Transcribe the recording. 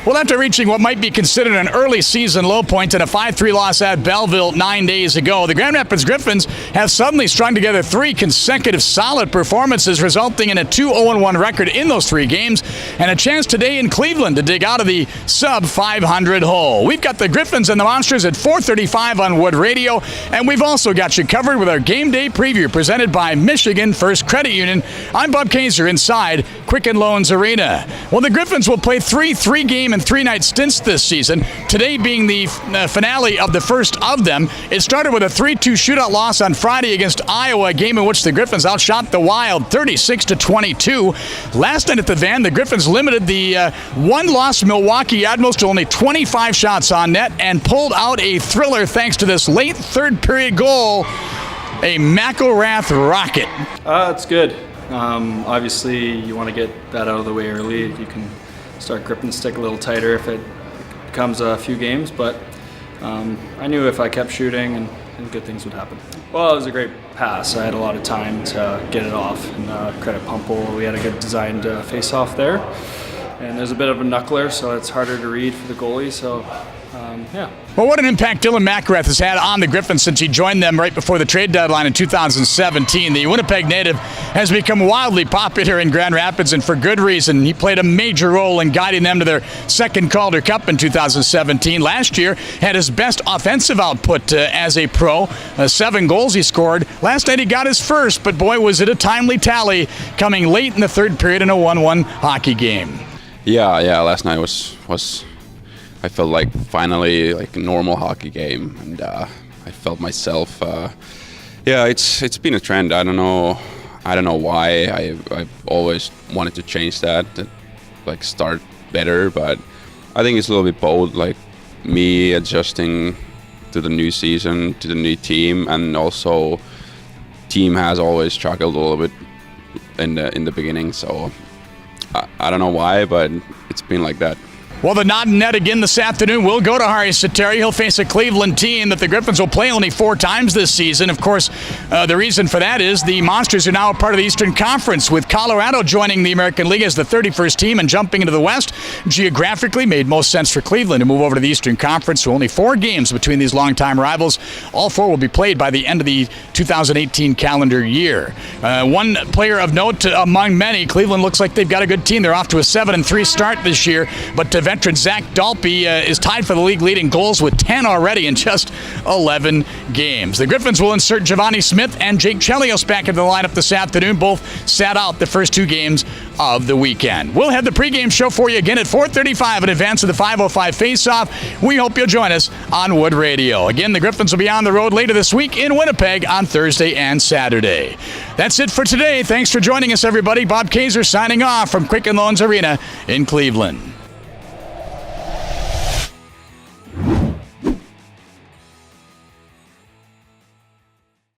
Well, after reaching what might be considered an early season low point in a 5-3 loss at Belleville 9 days ago, the Grand Rapids Griffins have suddenly strung together 3 consecutive solid performances, resulting in a 2-0-1 record in those 3 games and a chance today in Cleveland to dig out of the sub-500 hole. We've got the Griffins and the Monsters at 4:35 on Wood Radio, and we've also got you covered with our game day preview presented by Michigan First Credit Union. I'm Bob Kaser inside Quicken Loans Arena. Well, the Griffins will play 3 3-game and 3-night stints this season, today being the finale of the first of them. It started with a 3-2 shootout loss on Friday against Iowa, a game in which the Griffins outshot the Wild 36-22. Last night at the Van, the Griffins limited the one-loss Milwaukee Admirals to only 25 shots on net and pulled out a thriller thanks to this late third-period goal, a McIlrath rocket. It's good. Obviously, you want to get that out of the way early. You can start gripping the stick a little tighter if it becomes a few games, but I knew if I kept shooting and good things would happen. Well, it was a great pass. I had a lot of time to get it off, and credit Pumple. We had a good designed face-off there, and there's a bit of a knuckler, so it's harder to read for the goalie, so yeah. Well, what an impact Dylan McIlrath has had on the Griffins since he joined them right before the trade deadline in 2017. The Winnipeg native has become wildly popular in Grand Rapids, and for good reason. He played a major role in guiding them to their second Calder Cup in 2017. Last year, had his best offensive output as a pro. 7 goals he scored. Last night he got his first, but boy, was it a timely tally coming late in the third period in a 1-1 hockey game. Yeah, last night was I felt like finally like a normal hockey game, and I felt myself. It's been a trend. I don't know why. I've always wanted to change that, like start better, but I think it's a little bit both. Like me adjusting to the new season, to the new team, and also team has always struggled a little bit in the beginning. So I don't know why, but it's been like that. Well, the nod and net again this afternoon will go to Harri Sateri. He'll face a Cleveland team that the Griffins will play only 4 times this season. Of course, the reason for that is the Monsters are now a part of the Eastern Conference, with Colorado joining the American League as the 31st team and jumping into the West. Geographically, made most sense for Cleveland to move over to the Eastern Conference, so only 4 games between these longtime rivals. All 4 will be played by the end of the 2018 calendar year. One player of note among many, Cleveland looks like they've got a good team. They're off to a 7-3 start this year, but veteran Zach Dalpe is tied for the league leading goals with 10 already in just 11 games. The Griffins will insert Giovanni Smith and Jake Chelios back into the lineup this afternoon. Both sat out the first 2 games of the weekend. We'll have the pregame show for you again at 4:35 in advance of the 5:05 face-off. We hope you'll join us on Wood Radio. Again, the Griffins will be on the road later this week in Winnipeg on Thursday and Saturday. That's it for today. Thanks for joining us, everybody. Bob Kaser signing off from Quicken Loans Arena in Cleveland.